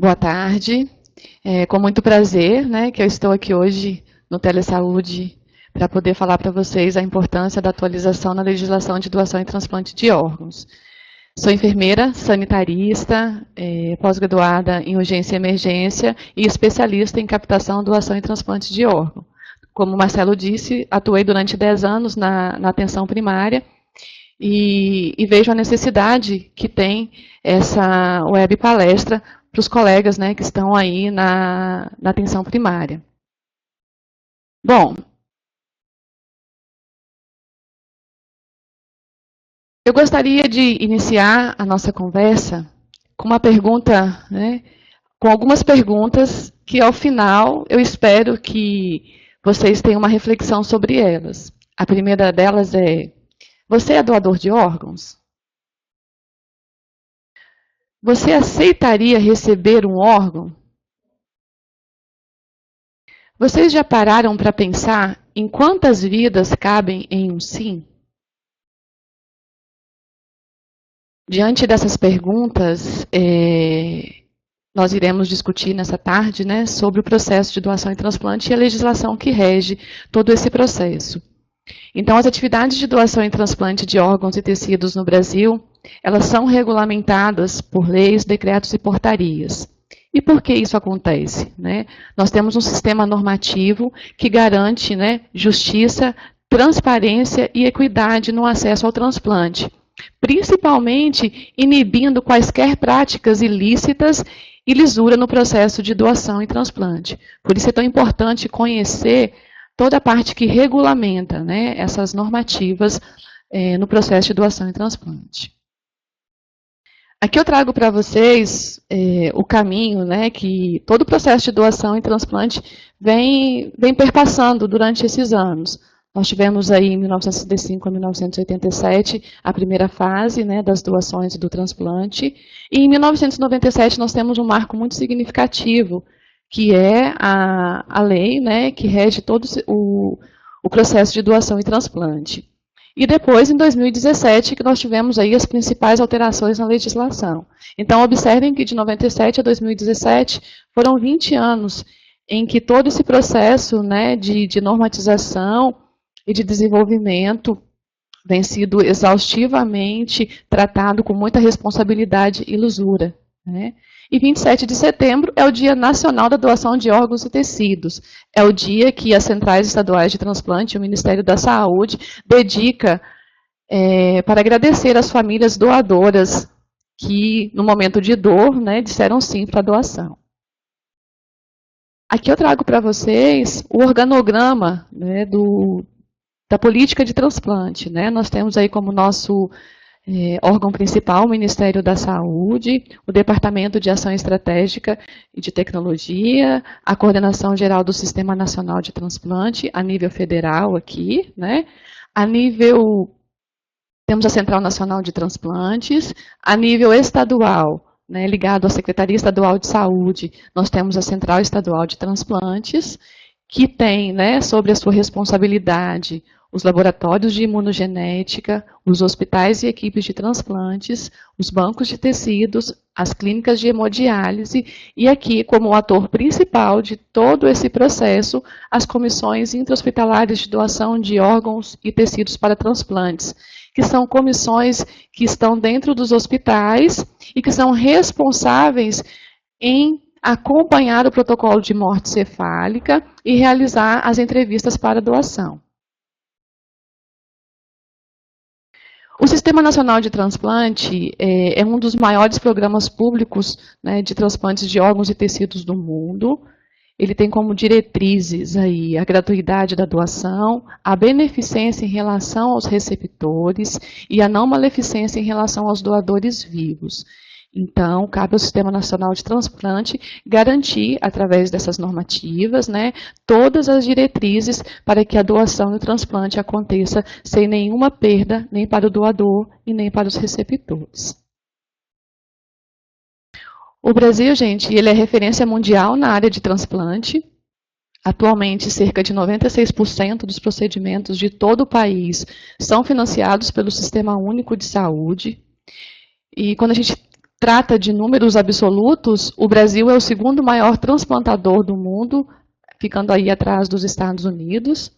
Boa tarde. É com muito prazer, né, que eu estou aqui hoje no Telesaúde para poder falar para vocês a importância da atualização na legislação de doação e transplante de órgãos. Sou enfermeira, sanitarista, pós-graduada em urgência e emergência e especialista em captação, doação e transplante de órgão. Como o Marcelo disse, atuei durante 10 anos na atenção primária e vejo a necessidade que tem essa web palestra para os colegas, né, que estão aí na atenção primária. Bom, eu gostaria de iniciar a nossa conversa com uma pergunta, né, com algumas perguntas que, ao final, eu espero que vocês tenham uma reflexão sobre elas. A primeira delas é: você é doador de órgãos? Você aceitaria receber um órgão? Vocês já pararam para pensar em quantas vidas cabem em um sim? Diante dessas perguntas, nós iremos discutir nessa tarde, né, sobre o processo de doação e transplante e a legislação que rege todo esse processo. Então, as atividades de doação e transplante de órgãos e tecidos no Brasil, elas são regulamentadas por leis, decretos e portarias. E por que isso acontece, né? Nós temos um sistema normativo que garante, né, justiça, transparência e equidade no acesso ao transplante, principalmente inibindo quaisquer práticas ilícitas e lisura no processo de doação e transplante. Por isso é tão importante conhecer toda a parte que regulamenta, né, essas normativas no processo de doação e transplante. Aqui eu trago para vocês o caminho, né, que todo o processo de doação e transplante vem perpassando durante esses anos. Nós tivemos aí em 1965 a 1987 a primeira fase, né, das doações e do transplante, e em 1997 nós temos um marco muito significativo, que é a lei, né, que rege todo o processo de doação e transplante. E depois, em 2017, que nós tivemos aí as principais alterações na legislação. Então, observem que de 97 a 2017 foram 20 anos em que todo esse processo, né, de normatização e de desenvolvimento vem sido exaustivamente tratado com muita responsabilidade e lisura, né? E 27 de setembro é o Dia Nacional da Doação de Órgãos e Tecidos. É o dia que as centrais estaduais de transplante e o Ministério da Saúde dedica para agradecer às famílias doadoras que, no momento de dor, né, disseram sim para a doação. Aqui eu trago para vocês o organograma, né, da política de transplante, né? Nós temos aí como nosso órgão principal o Ministério da Saúde, o Departamento de Ação Estratégica e de Tecnologia, a Coordenação Geral do Sistema Nacional de Transplante, a nível federal aqui, né? A nível, temos a Central Nacional de Transplantes, a nível estadual, né, ligado à Secretaria Estadual de Saúde, nós temos a Central Estadual de Transplantes, que tem, né, sobre a sua responsabilidade os laboratórios de imunogenética, os hospitais e equipes de transplantes, os bancos de tecidos, as clínicas de hemodiálise e aqui, como ator principal de todo esse processo, as comissões intra-hospitalares de doação de órgãos e tecidos para transplantes, que são comissões que estão dentro dos hospitais e que são responsáveis em acompanhar o protocolo de morte cefálica e realizar as entrevistas para doação. O Sistema Nacional de Transplante é um dos maiores programas públicos, né, de transplantes de órgãos e tecidos do mundo. Ele tem como diretrizes aí a gratuidade da doação, a beneficência em relação aos receptores e a não maleficência em relação aos doadores vivos. Então, cabe ao Sistema Nacional de Transplante garantir, através dessas normativas, né, todas as diretrizes para que a doação e o transplante aconteça sem nenhuma perda, nem para o doador e nem para os receptores. O Brasil, gente, ele é referência mundial na área de transplante. Atualmente, cerca de 96% dos procedimentos de todo o país são financiados pelo Sistema Único de Saúde. E quando a gente trata de números absolutos, o Brasil é o segundo maior transplantador do mundo, ficando aí atrás dos Estados Unidos.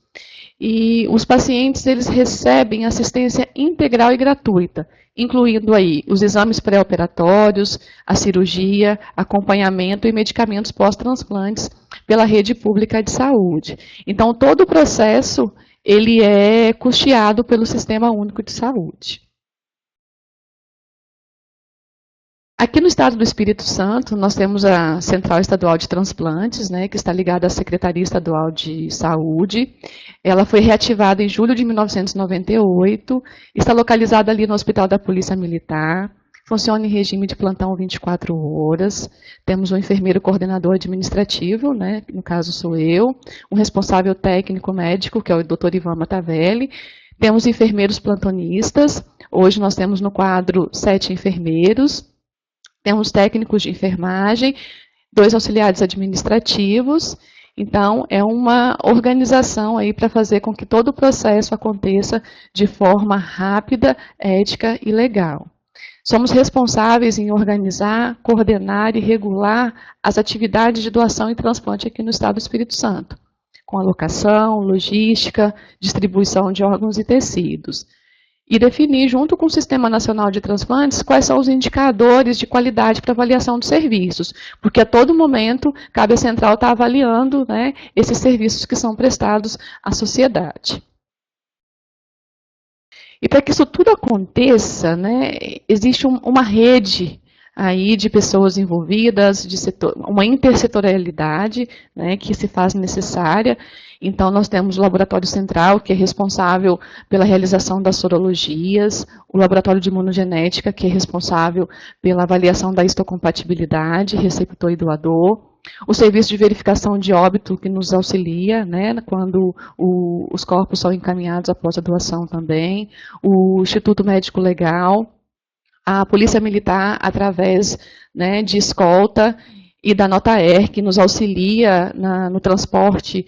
E os pacientes, eles recebem assistência integral e gratuita, incluindo aí os exames pré-operatórios, a cirurgia, acompanhamento e medicamentos pós-transplantes pela rede pública de saúde. Então, todo o processo, ele é custeado pelo Sistema Único de Saúde. Aqui no estado do Espírito Santo, nós temos a Central Estadual de Transplantes, né, que está ligada à Secretaria Estadual de Saúde. Ela foi reativada em julho de 1998, está localizada ali no Hospital da Polícia Militar, funciona em regime de plantão 24 horas. Temos um enfermeiro coordenador administrativo, né, no caso sou eu, um responsável técnico médico, que é o Dr. Ivan Matavelli. Temos enfermeiros plantonistas, hoje nós temos no quadro 7 enfermeiros. Temos técnicos de enfermagem, 2 auxiliares administrativos. Então, é uma organização aí para fazer com que todo o processo aconteça de forma rápida, ética e legal. Somos responsáveis em organizar, coordenar e regular as atividades de doação e transplante aqui no estado do Espírito Santo, com alocação, logística, distribuição de órgãos e tecidos. E definir, junto com o Sistema Nacional de Transplantes, quais são os indicadores de qualidade para avaliação dos serviços, porque a todo momento cabe à central estar avaliando, né, esses serviços que são prestados à sociedade. E para que isso tudo aconteça, né, existe uma rede aí de pessoas envolvidas, uma intersetorialidade, né, que se faz necessária. Então, nós temos o Laboratório Central, que é responsável pela realização das sorologias, o Laboratório de Imunogenética, que é responsável pela avaliação da histocompatibilidade, receptor e doador, o Serviço de Verificação de Óbito, que nos auxilia, né, quando os corpos são encaminhados após a doação também, o Instituto Médico Legal, a Polícia Militar, através, né, de escolta, e da Notaer, que nos auxilia no transporte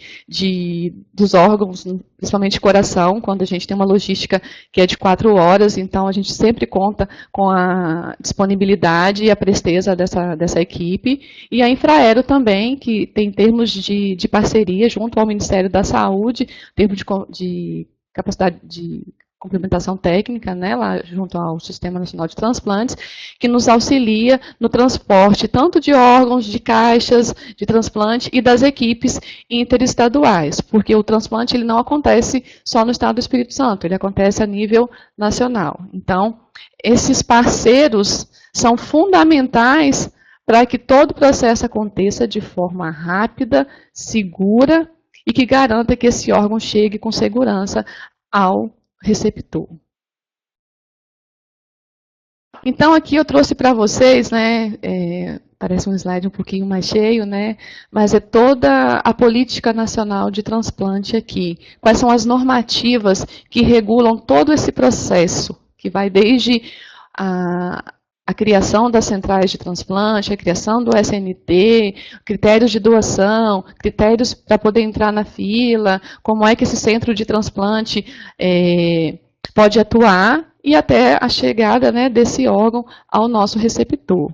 dos órgãos, principalmente coração, quando a gente tem uma logística que é de 4 horas, então a gente sempre conta com a disponibilidade e a presteza dessa equipe. E a Infraero também, que tem termos de parceria junto ao Ministério da Saúde, termos de capacidade de complementação técnica, né, lá junto ao Sistema Nacional de Transplantes, que nos auxilia no transporte tanto de órgãos, de caixas de transplante e das equipes interestaduais, porque o transplante ele não acontece só no estado do Espírito Santo, ele acontece a nível nacional. Então, esses parceiros são fundamentais para que todo o processo aconteça de forma rápida, segura e que garanta que esse órgão chegue com segurança ao receptor. Então, aqui eu trouxe para vocês, né, parece um slide um pouquinho mais cheio, né, mas é toda a política nacional de transplante aqui. Quais são as normativas que regulam todo esse processo, que vai desde a criação das centrais de transplante, a criação do SNT, critérios de doação, critérios para poder entrar na fila, como é que esse centro de transplante pode atuar e até a chegada, né, desse órgão ao nosso receptor.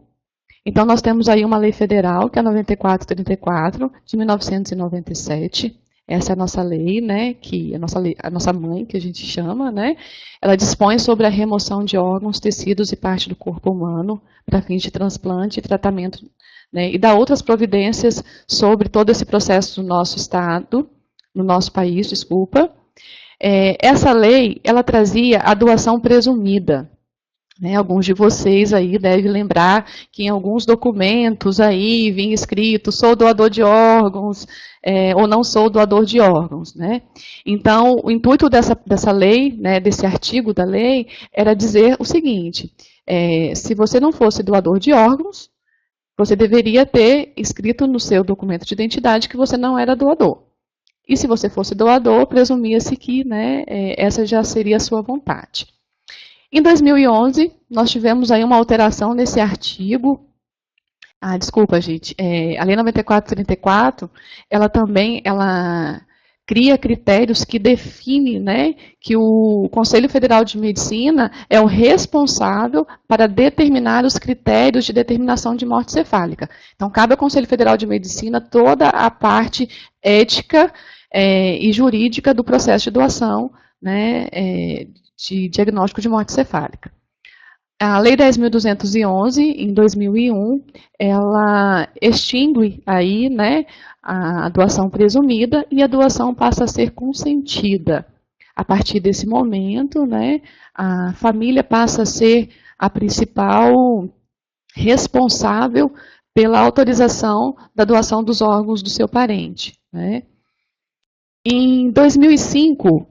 Então, nós temos aí uma lei federal, que é a 9434, de 1997. Essa é a nossa lei, né, que a nossa mãe, que a gente chama, né, ela dispõe sobre a remoção de órgãos, tecidos e parte do corpo humano para fins de transplante e tratamento, né, e dá outras providências sobre todo esse processo no nosso estado, no nosso país, desculpa. Essa lei, ela trazia a doação presumida. Né, alguns de vocês aí devem lembrar que em alguns documentos aí vinha escrito sou doador de órgãos ou não sou doador de órgãos. Né? Então, o intuito dessa lei, né, desse artigo da lei, era dizer o seguinte, se você não fosse doador de órgãos, você deveria ter escrito no seu documento de identidade que você não era doador. E se você fosse doador, presumia-se que, né, essa já seria a sua vontade. Em 2011, nós tivemos aí uma alteração nesse artigo. Desculpa, gente. A Lei 9434, ela também cria critérios que define, né, que o Conselho Federal de Medicina é o responsável para determinar os critérios de determinação de morte cefálica. Então, cabe ao Conselho Federal de Medicina toda a parte ética e jurídica do processo de doação, né, de diagnóstico de morte cefálica. A Lei 10.211, em 2001, ela extingue aí, né, a doação presumida e a doação passa a ser consentida. A partir desse momento, né, a família passa a ser a principal responsável pela autorização da doação dos órgãos do seu parente, né. Em 2005,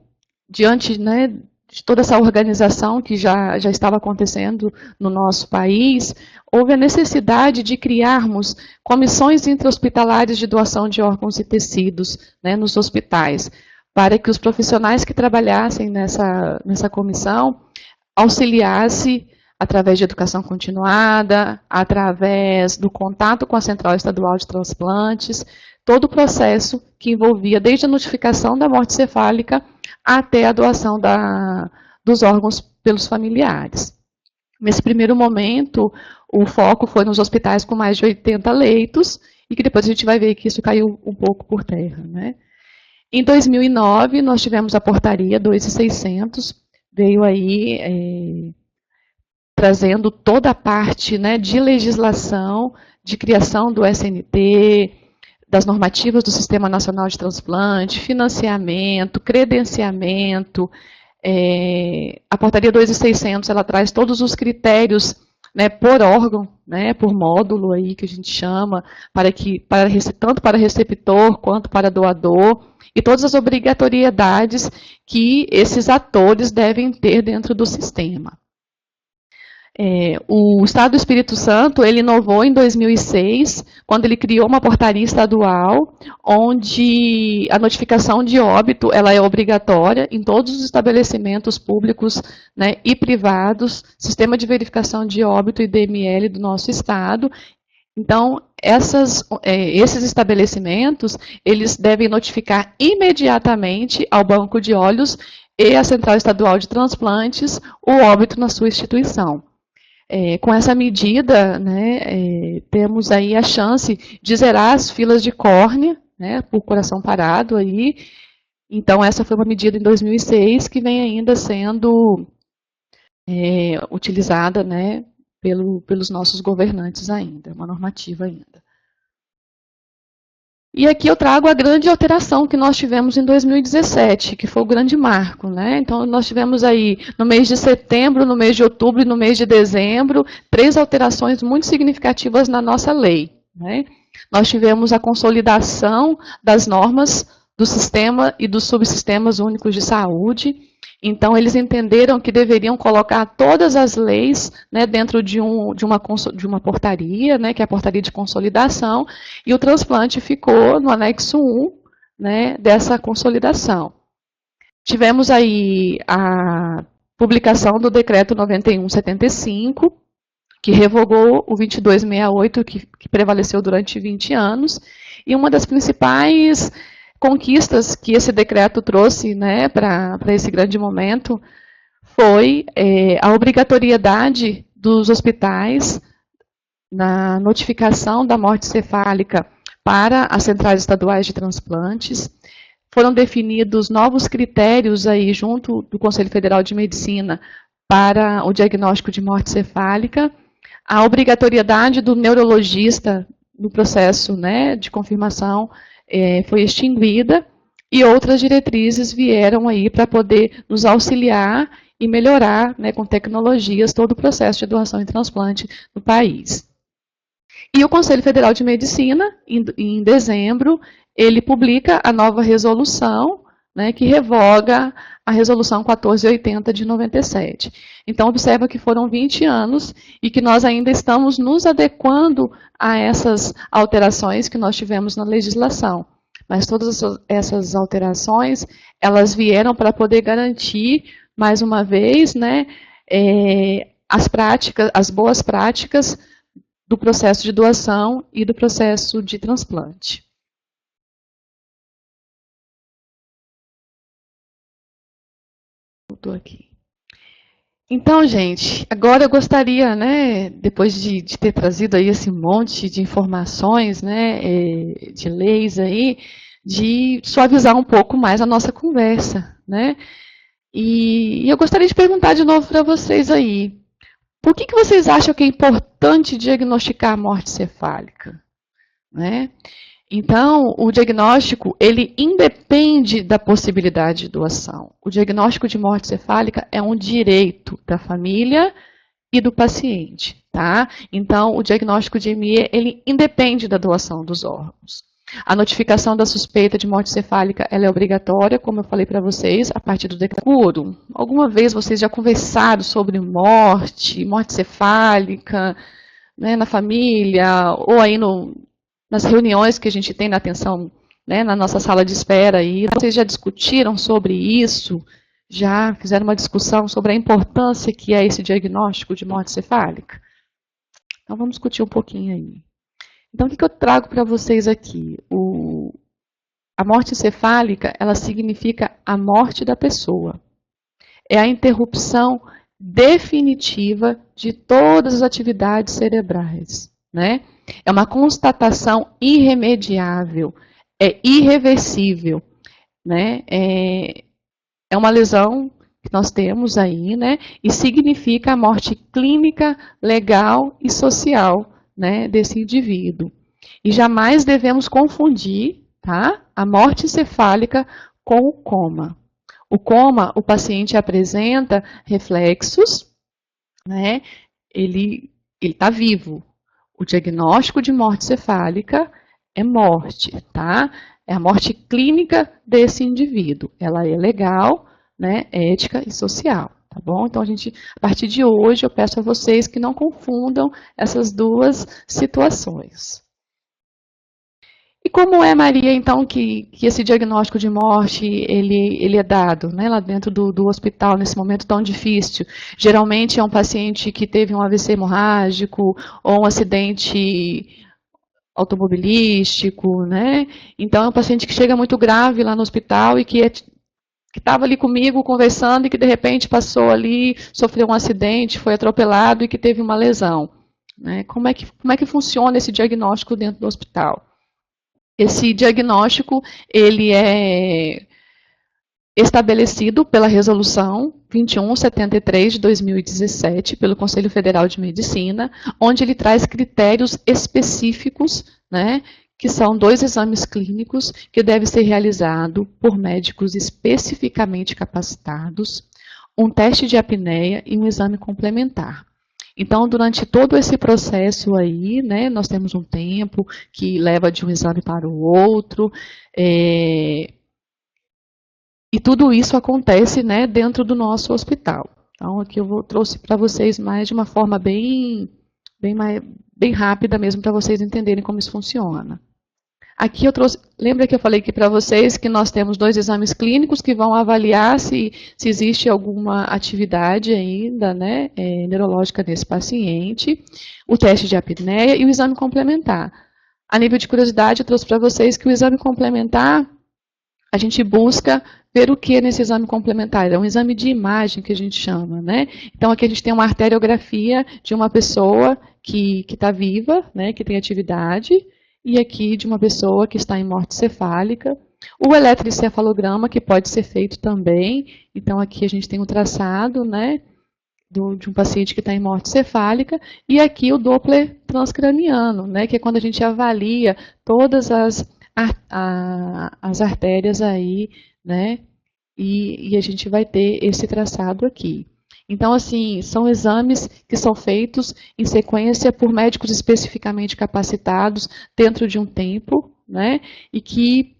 diante, né, de toda essa organização que já estava acontecendo no nosso país, houve a necessidade de criarmos comissões intra-hospitalares de doação de órgãos e tecidos, né, nos hospitais, para que os profissionais que trabalhassem nessa comissão auxiliassem através de educação continuada, através do contato com a Central Estadual de Transplantes, todo o processo que envolvia desde a notificação da morte cefálica até a doação dos órgãos pelos familiares. Nesse primeiro momento, o foco foi nos hospitais com mais de 80 leitos, e que depois a gente vai ver que isso caiu um pouco por terra, né? Em 2009, nós tivemos a portaria 2.600, veio aí trazendo toda a parte, né, de legislação, de criação do SNT, das normativas do Sistema Nacional de Transplante, financiamento, credenciamento. A portaria 2.600, ela traz todos os critérios, né, por órgão, né, por módulo aí que a gente chama, tanto para receptor quanto para doador, e todas as obrigatoriedades que esses atores devem ter dentro do sistema. O Estado do Espírito Santo, ele inovou em 2006, quando ele criou uma portaria estadual, onde a notificação de óbito ela é obrigatória em todos os estabelecimentos públicos, né, e privados, sistema de verificação de óbito e DML do nosso Estado. Então, esses estabelecimentos, eles devem notificar imediatamente ao Banco de Olhos e à Central Estadual de Transplantes o óbito na sua instituição. Com essa medida, né, temos aí a chance de zerar as filas de córnea, né, por coração parado aí. Então, essa foi uma medida em 2006 que vem ainda sendo utilizada, né, pelos nossos governantes ainda, uma normativa ainda. E aqui eu trago a grande alteração que nós tivemos em 2017, que foi o grande marco, né? Então, nós tivemos aí, no mês de setembro, no mês de outubro e no mês de dezembro, 3 alterações muito significativas na nossa lei, né? Nós tivemos a consolidação das normas do sistema e dos subsistemas únicos de saúde. Então, eles entenderam que deveriam colocar todas as leis, né, dentro de uma portaria, né, que é a portaria de consolidação, e o transplante ficou no anexo 1, né, dessa consolidação. Tivemos aí a publicação do decreto 91/75, que revogou o 2268, que prevaleceu durante 20 anos, e uma das principais conquistas que esse decreto trouxe, né, para esse grande momento foi a obrigatoriedade dos hospitais na notificação da morte cefálica para as centrais estaduais de transplantes. Foram definidos novos critérios aí junto do Conselho Federal de Medicina para o diagnóstico de morte cefálica, a obrigatoriedade do neurologista no processo, né, de confirmação foi extinguida, e outras diretrizes vieram aí para poder nos auxiliar e melhorar, né, com tecnologias, todo o processo de doação e transplante no país. E o Conselho Federal de Medicina, em dezembro, ele publica a nova resolução, né, que revoga a resolução 1480 de 97. Então, observa que foram 20 anos e que nós ainda estamos nos adequando a essas alterações que nós tivemos na legislação. Mas todas essas alterações, elas vieram para poder garantir, mais uma vez, né, as boas práticas do processo de doação e do processo de transplante. Voltou aqui. Então, gente, agora eu gostaria, né, depois de ter trazido aí esse monte de informações, né, de leis aí, de suavizar um pouco mais a nossa conversa, né? E eu gostaria de perguntar de novo para vocês aí, por que vocês acham que é importante diagnosticar a morte cefálica, né? Então, o diagnóstico, ele independe da possibilidade de doação. O diagnóstico de morte cefálica é um direito da família e do paciente, tá? Então, o diagnóstico de ME, ele independe da doação dos órgãos. A notificação da suspeita de morte cefálica, ela é obrigatória, como eu falei para vocês, a partir do decreto. Alguma vez vocês já conversaram sobre morte cefálica, né, na família, ou aí nas reuniões que a gente tem na atenção, né, na nossa sala de espera aí, vocês já discutiram sobre isso? Já fizeram uma discussão sobre a importância que é esse diagnóstico de morte cefálica? Então vamos discutir um pouquinho aí. Então o que eu trago para vocês aqui? A morte cefálica, ela significa a morte da pessoa. É a interrupção definitiva de todas as atividades cerebrais, né? É uma constatação irremediável, é irreversível, né? É uma lesão que nós temos aí, né? E significa a morte clínica, legal e social, né, desse indivíduo. E jamais devemos confundir, tá, a morte cefálica com o coma. O coma, o paciente apresenta reflexos, né? Ele está vivo. O diagnóstico de morte cefálica é morte, tá? É a morte clínica desse indivíduo. Ela é legal, né, ética e social, tá bom? Então, a partir de hoje, eu peço a vocês que não confundam essas duas situações. E como é, Maria, então, que esse diagnóstico de morte, ele é dado, né, lá dentro do hospital, nesse momento tão difícil? Geralmente é um paciente que teve um AVC hemorrágico ou um acidente automobilístico, né? Então, é um paciente que chega muito grave lá no hospital e que estava ali comigo conversando e que, de repente, passou ali, sofreu um acidente, foi atropelado e que teve uma lesão, né? Como é que funciona esse diagnóstico dentro do hospital? Esse diagnóstico, ele é estabelecido pela Resolução 2173 de 2017, pelo Conselho Federal de Medicina, onde ele traz critérios específicos, né, que são 2 exames clínicos que devem ser realizados por médicos especificamente capacitados, um teste de apneia e um exame complementar. Então, durante todo esse processo aí, né, nós temos um tempo que leva de um exame para o outro, e tudo isso acontece, né, dentro do nosso hospital. Então, aqui eu trouxe para vocês mais de uma forma bem rápida mesmo, para vocês entenderem como isso funciona. Aqui eu trouxe, lembra que eu falei aqui para vocês que nós temos 2 exames clínicos que vão avaliar se existe alguma atividade ainda, né, neurológica nesse paciente, o teste de apneia e o exame complementar. A nível de curiosidade, eu trouxe para vocês que o exame complementar, a gente busca ver o que nesse exame complementar. É um exame de imagem que a gente chama, né? Então, aqui a gente tem uma arteriografia de uma pessoa que está viva, né, que tem atividade, e aqui de uma pessoa que está em morte cefálica. O eletroencefalograma, que pode ser feito também. Então, aqui a gente tem um traçado, né, de um paciente que está em morte cefálica. E aqui o Doppler transcraniano, né, que é quando a gente avalia todas as artérias aí, né, e a gente vai ter esse traçado aqui. Então, assim, são exames que são feitos em sequência por médicos especificamente capacitados dentro de um tempo, né? E que,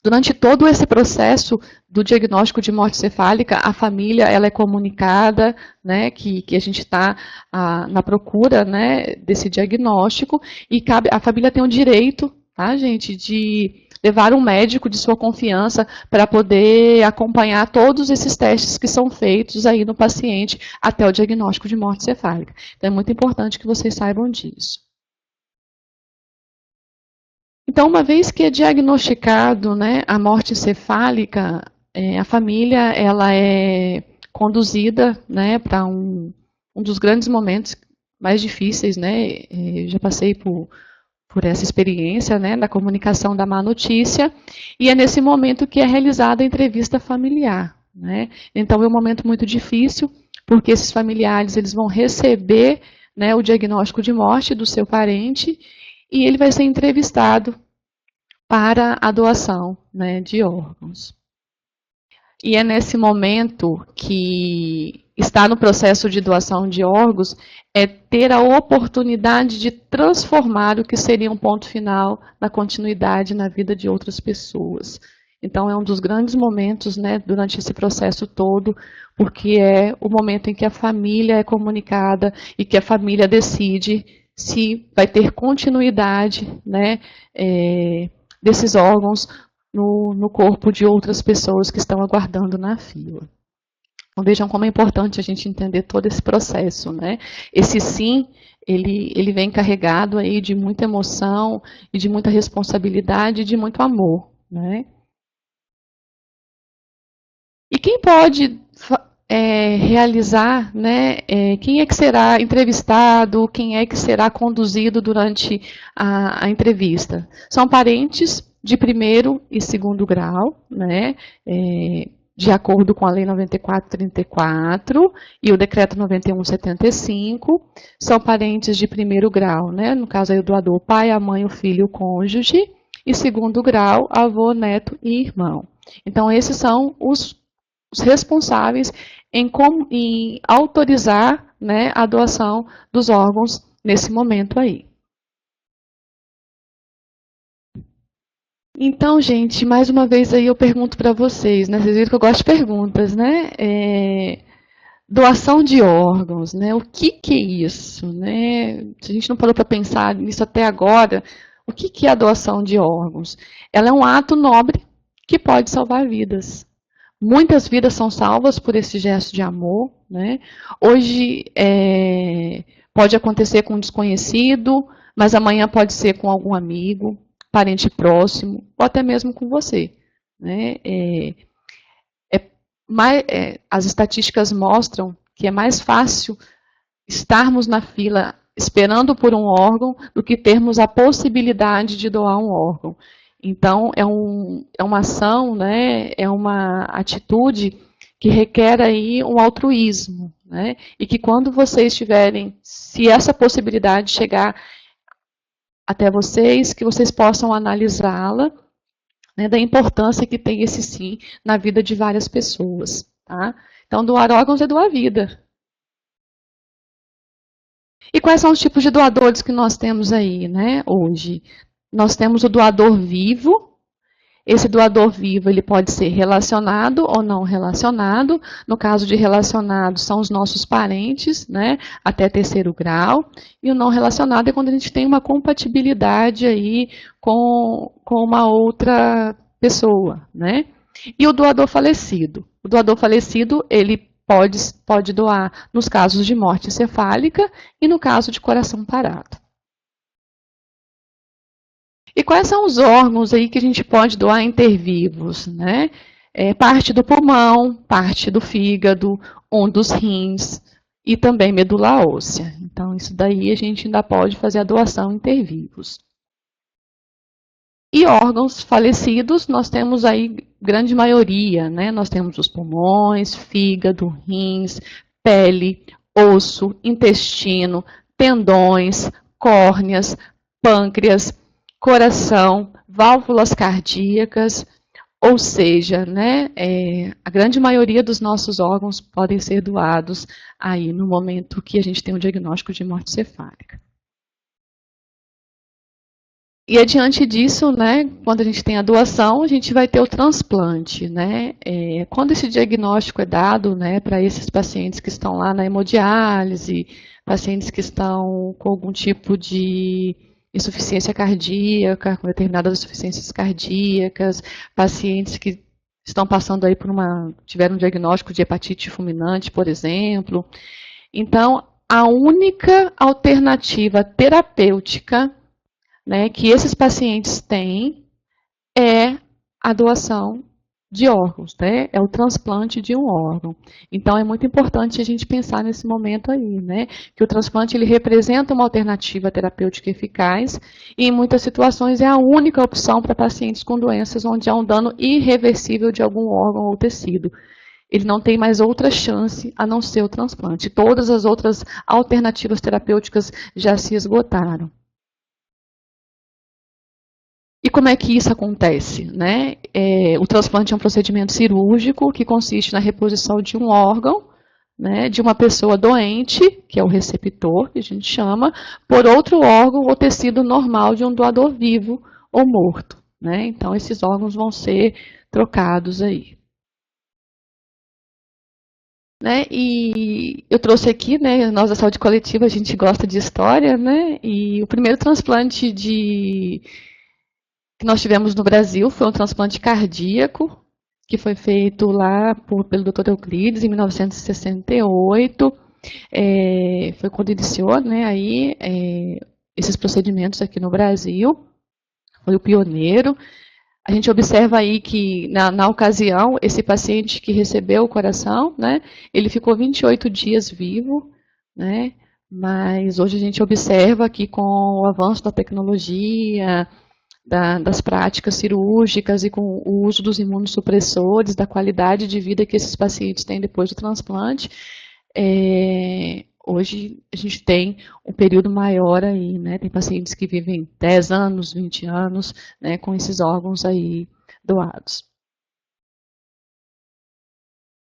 durante todo esse processo do diagnóstico de morte cefálica, a família ela é comunicada, né? Que a gente está na procura, né, desse diagnóstico, e a família tem o direito, tá, gente, de levar um médico de sua confiança para poder acompanhar todos esses testes que são feitos aí no paciente até o diagnóstico de morte cefálica. Então, é muito importante que vocês saibam disso. Então, uma vez que é diagnosticado, né, a morte cefálica, a família ela é conduzida, né, para um dos grandes momentos mais difíceis, né? Eu já passei por essa experiência, né, da comunicação da má notícia, e é nesse momento que é realizada a entrevista familiar, né? Então é um momento muito difícil, porque esses familiares eles vão receber, né, o diagnóstico de morte do seu parente e ele vai ser entrevistado para a doação, né, de órgãos. E é nesse momento que estar no processo de doação de órgãos é ter a oportunidade de transformar o que seria um ponto final na continuidade na vida de outras pessoas. Então, é um dos grandes momentos, né, durante esse processo todo, porque é o momento em que a família é comunicada e que a família decide se vai ter continuidade, né, desses órgãos no corpo de outras pessoas que estão aguardando na fila. Então, vejam como é importante a gente entender todo esse processo, né? Esse sim, ele vem carregado aí de muita emoção e de muita responsabilidade e de muito amor, né? E quem pode realizar, né? Quem é que será entrevistado, quem é que será conduzido durante a entrevista? São parentes de primeiro e segundo grau, né? De acordo com a Lei 9434 e o Decreto 9175, são parentes de primeiro grau, né? No caso aí o doador, pai, a mãe, o filho, o cônjuge, e segundo grau, avô, neto e irmão. Então, esses são os responsáveis em autorizar, né, a doação dos órgãos nesse momento aí. Então, gente, mais uma vez aí eu pergunto para vocês, né? Vocês viram que eu gosto de perguntas, né? Doação de órgãos, né? O que é isso, né? Se a gente não parou para pensar nisso até agora, o que é a doação de órgãos? Ela é um ato nobre que pode salvar vidas. Muitas vidas são salvas por esse gesto de amor, né? Hoje pode acontecer com um desconhecido, mas amanhã pode ser com algum amigo, parente próximo, ou até mesmo com você, né? As estatísticas mostram que é mais fácil estarmos na fila esperando por um órgão do que termos a possibilidade de doar um órgão. Então, é uma ação, né, é uma atitude que requer aí um altruísmo, né, e que quando vocês tiverem, se essa possibilidade chegar até vocês, que vocês possam analisá-la, né, da importância que tem esse sim na vida de várias pessoas. Tá? Então, doar órgãos é doar vida. E quais são os tipos de doadores que nós temos aí, né, hoje? Nós temos o doador vivo. Esse doador vivo ele pode ser relacionado ou não relacionado. No caso de relacionado, são os nossos parentes, né, até terceiro grau. E o não relacionado é quando a gente tem uma compatibilidade aí com uma outra pessoa, né? E o doador falecido. O doador falecido, ele pode doar nos casos de morte encefálica e no caso de coração parado. E quais são os órgãos aí que a gente pode doar intervivos, né? Parte do pulmão, parte do fígado, um dos rins e também medula óssea. Então, isso daí a gente ainda pode fazer a doação intervivos. E órgãos falecidos, nós temos aí grande maioria, né? Nós temos os pulmões, fígado, rins, pele, osso, intestino, tendões, córneas, pâncreas, coração, válvulas cardíacas, ou seja, né, a grande maioria dos nossos órgãos podem ser doados aí no momento que a gente tem um diagnóstico de morte cefálica. E adiante disso, né, quando a gente tem a doação, a gente vai ter o transplante, né? Quando esse diagnóstico é dado, né, para esses pacientes que estão lá na hemodiálise, pacientes que estão com algum tipo de insuficiência cardíaca, com determinadas insuficiências cardíacas, pacientes que estão passando aí tiveram um diagnóstico de hepatite fulminante, por exemplo. Então, a única alternativa terapêutica, né, que esses pacientes têm é a doação de órgãos, né? É o transplante de um órgão. Então, é muito importante a gente pensar nesse momento aí, né? Que o transplante ele representa uma alternativa terapêutica eficaz e, em muitas situações, é a única opção para pacientes com doenças onde há um dano irreversível de algum órgão ou tecido. Ele não tem mais outra chance a não ser o transplante. Todas as outras alternativas terapêuticas já se esgotaram. E como é que isso acontece? Né? O transplante é um procedimento cirúrgico que consiste na reposição de um órgão, né, de uma pessoa doente, que é o receptor, que a gente chama, por outro órgão ou tecido normal de um doador vivo ou morto. Né? Então, esses órgãos vão ser trocados aí. Né? E eu trouxe aqui, né, nós da saúde coletiva, a gente gosta de história, né? E o primeiro transplante que nós tivemos no Brasil foi um transplante cardíaco, que foi feito lá pelo Dr. Euclides em 1968. Foi quando iniciou, né, aí, esses procedimentos aqui no Brasil. Foi o pioneiro. A gente observa aí que, na ocasião, esse paciente que recebeu o coração, né, ele ficou 28 dias vivo, né, mas hoje a gente observa que com o avanço da tecnologia, das práticas cirúrgicas e com o uso dos imunossupressores, da qualidade de vida que esses pacientes têm depois do transplante, hoje a gente tem um período maior aí, né? Tem pacientes que vivem 10 anos, 20 anos, né, com esses órgãos aí doados.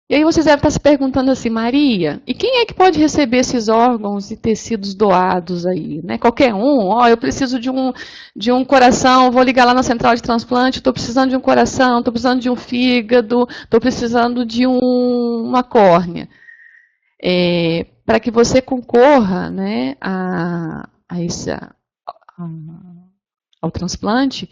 E aí vocês devem estar se perguntando assim, Maria, e quem é que pode receber esses órgãos e tecidos doados aí? Né? Qualquer um? Ó, eu preciso de um coração, vou ligar lá na central de transplante, estou precisando de um coração, estou precisando de um fígado, estou precisando de uma córnea. Para que você concorra, né, ao transplante,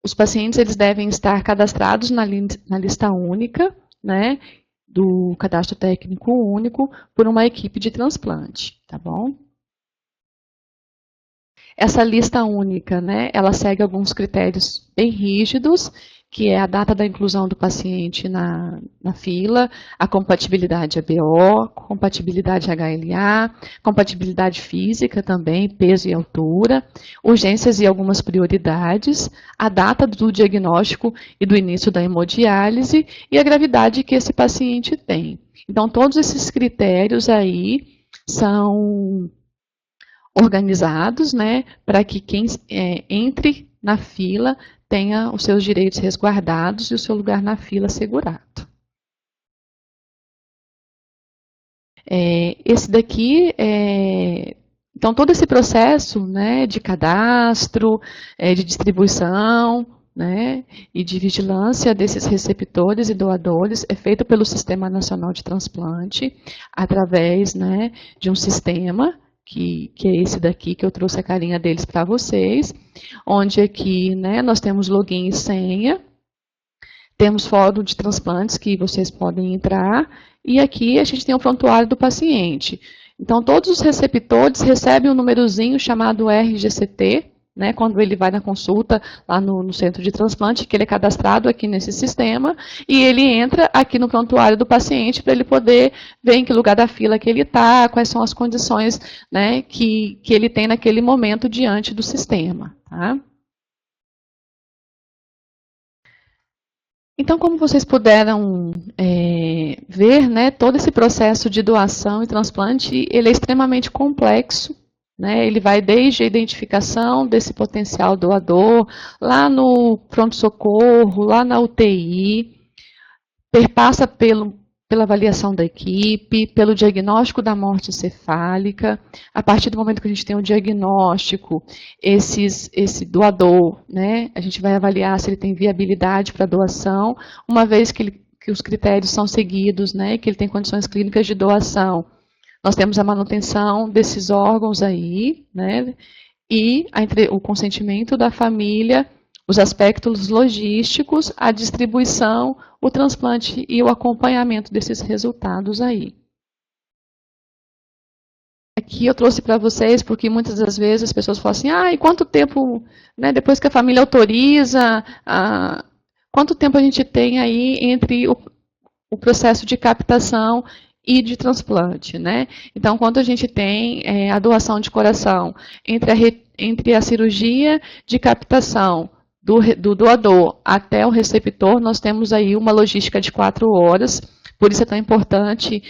os pacientes eles devem estar cadastrados na lista única, né, do cadastro técnico único, por uma equipe de transplante, tá bom? Essa lista única, né, ela segue alguns critérios bem rígidos, que é a data da inclusão do paciente na fila, a compatibilidade ABO, compatibilidade HLA, compatibilidade física também, peso e altura, urgências e algumas prioridades, a data do diagnóstico e do início da hemodiálise e a gravidade que esse paciente tem. Então, todos esses critérios aí são organizados, né, para que quem entre na fila tenha os seus direitos resguardados e o seu lugar na fila assegurado. Esse daqui então, todo esse processo, né, de cadastro, de distribuição, né, e de vigilância desses receptores e doadores é feito pelo Sistema Nacional de Transplante, através, né, de um sistema que é esse daqui, que eu trouxe a carinha deles para vocês, onde aqui, né, nós temos login e senha, temos fórum de transplantes que vocês podem entrar, e aqui a gente tem o prontuário do paciente. Então, todos os receptores recebem um númerozinho chamado RGCT, né, quando ele vai na consulta lá no centro de transplante, que ele é cadastrado aqui nesse sistema, e ele entra aqui no prontuário do paciente para ele poder ver em que lugar da fila que ele está, quais são as condições, né, que ele tem naquele momento diante do sistema. Tá? Então, como vocês puderam ver, né, todo esse processo de doação e transplante, ele é extremamente complexo, né, ele vai desde a identificação desse potencial doador, lá no pronto-socorro, lá na UTI, perpassa pela avaliação da equipe, pelo diagnóstico da morte encefálica. A partir do momento que a gente tem o diagnóstico, esse doador, né, a gente vai avaliar se ele tem viabilidade para doação, uma vez que os critérios são seguidos, né, que ele tem condições clínicas de doação. Nós temos a manutenção desses órgãos aí, né, e o consentimento da família, os aspectos logísticos, a distribuição, o transplante e o acompanhamento desses resultados aí. Aqui eu trouxe para vocês, porque muitas das vezes as pessoas falam assim, e quanto tempo, né, depois que a família autoriza, quanto tempo a gente tem aí entre o processo de captação e de transplante, né? Então, quando a gente tem a doação de coração entre a cirurgia de captação do doador até o receptor, nós temos aí uma logística de 4 horas. Por isso é tão importante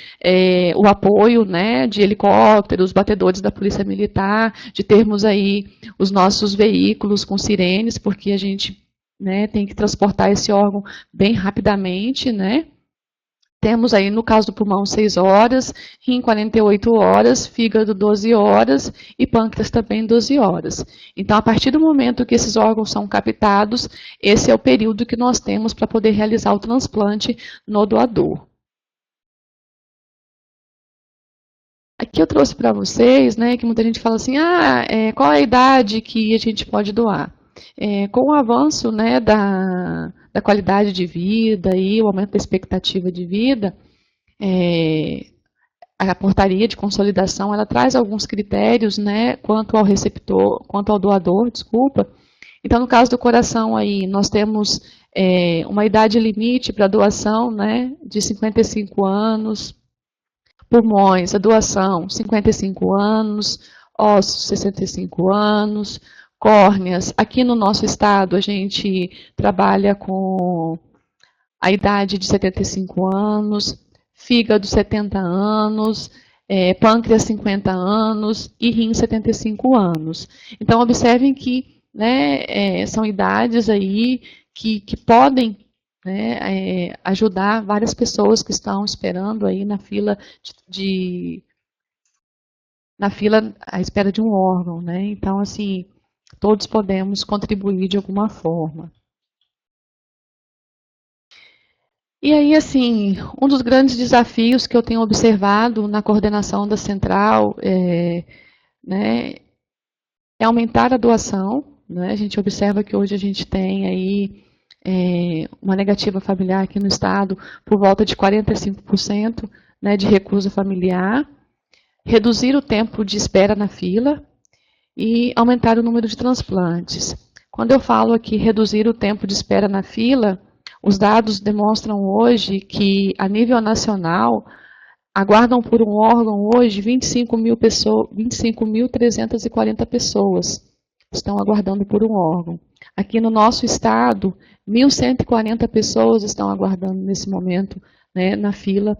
o apoio, né, de helicópteros, batedores da Polícia Militar, de termos aí os nossos veículos com sirenes, porque a gente, né, tem que transportar esse órgão bem rapidamente, né? Temos aí, no caso do pulmão, 6 horas, rim 48 horas, fígado 12 horas e pâncreas também 12 horas. Então, a partir do momento que esses órgãos são captados, esse é o período que nós temos para poder realizar o transplante no doador. Aqui eu trouxe para vocês, né, que muita gente fala assim, qual é a idade que a gente pode doar? Com o avanço, né, da qualidade de vida e o aumento da expectativa de vida, a portaria de consolidação, ela traz alguns critérios, né, quanto ao receptor, quanto ao doador, desculpa. Então, no caso do coração aí, nós temos uma idade limite para doação, né, de 55 anos, pulmões, a doação, 55 anos, ossos, 65 anos, córneas. Aqui no nosso estado, a gente trabalha com a idade de 75 anos, fígado 70 anos, pâncreas 50 anos e rim 75 anos. Então, observem que, né, são idades aí que podem, né, ajudar várias pessoas que estão esperando aí na fila à espera de um órgão, né? Então, assim, todos podemos contribuir de alguma forma. E aí, assim, um dos grandes desafios que eu tenho observado na coordenação da central né, é aumentar a doação, né? A gente observa que hoje a gente tem aí uma negativa familiar aqui no estado por volta de 45%, né, de recusa familiar, reduzir o tempo de espera na fila e aumentar o número de transplantes. Quando eu falo aqui reduzir o tempo de espera na fila, os dados demonstram hoje que, a nível nacional, aguardam por um órgão hoje 25.340 pessoas estão aguardando por um órgão. Aqui no nosso estado, 1.140 pessoas estão aguardando nesse momento, né, na fila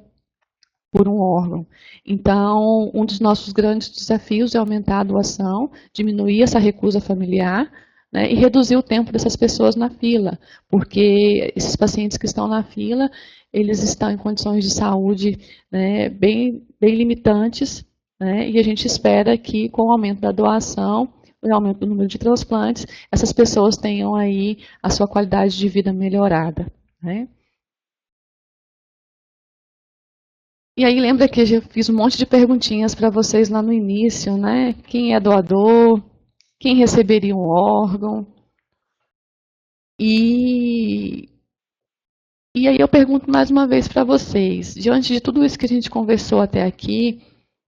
por um órgão. Então, um dos nossos grandes desafios é aumentar a doação, diminuir essa recusa familiar, né, e reduzir o tempo dessas pessoas na fila, porque esses pacientes que estão na fila, eles estão em condições de saúde, né, bem limitantes, né, e a gente espera que, com o aumento da doação, o aumento do número de transplantes, essas pessoas tenham aí a sua qualidade de vida melhorada, né. E aí lembra que eu fiz um monte de perguntinhas para vocês lá no início, né? Quem é doador? Quem receberia um órgão? E aí eu pergunto mais uma vez para vocês, diante de tudo isso que a gente conversou até aqui,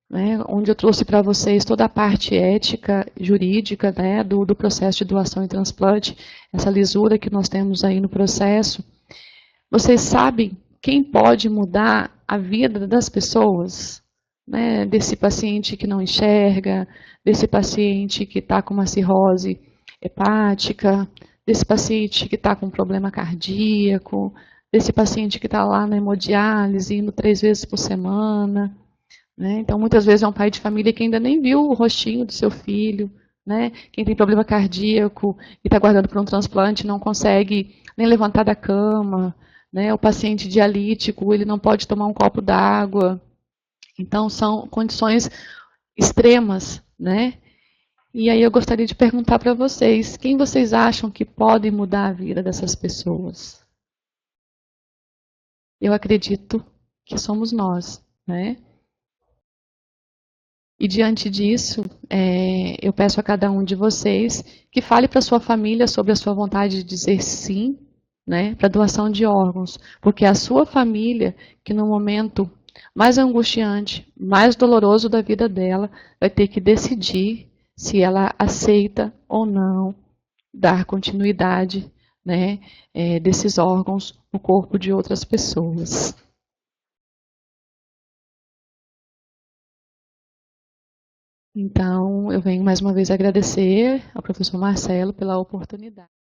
né, onde eu trouxe para vocês toda a parte ética, jurídica, né, do processo de doação e transplante, essa lisura que nós temos aí no processo, vocês sabem quem pode mudar a vida das pessoas? Né, desse paciente que não enxerga, desse paciente que está com uma cirrose hepática, desse paciente que está com um problema cardíaco, desse paciente que está lá na hemodiálise, indo 3 vezes por semana. Né? Então, muitas vezes é um pai de família que ainda nem viu o rostinho do seu filho. Né? Quem tem problema cardíaco e está aguardando por um transplante não consegue nem levantar da cama. Né? O paciente dialítico, ele não pode tomar um copo d'água. Então, são condições extremas, né? E aí eu gostaria de perguntar para vocês, quem vocês acham que pode mudar a vida dessas pessoas? Eu acredito que somos nós, né? E diante disso, eu peço a cada um de vocês que fale para sua família sobre a sua vontade de dizer sim, né, para doação de órgãos, porque é a sua família que no momento mais angustiante, mais doloroso da vida dela, vai ter que decidir se ela aceita ou não dar continuidade, né, desses órgãos no corpo de outras pessoas. Então, eu venho mais uma vez agradecer ao professor Marcelo pela oportunidade.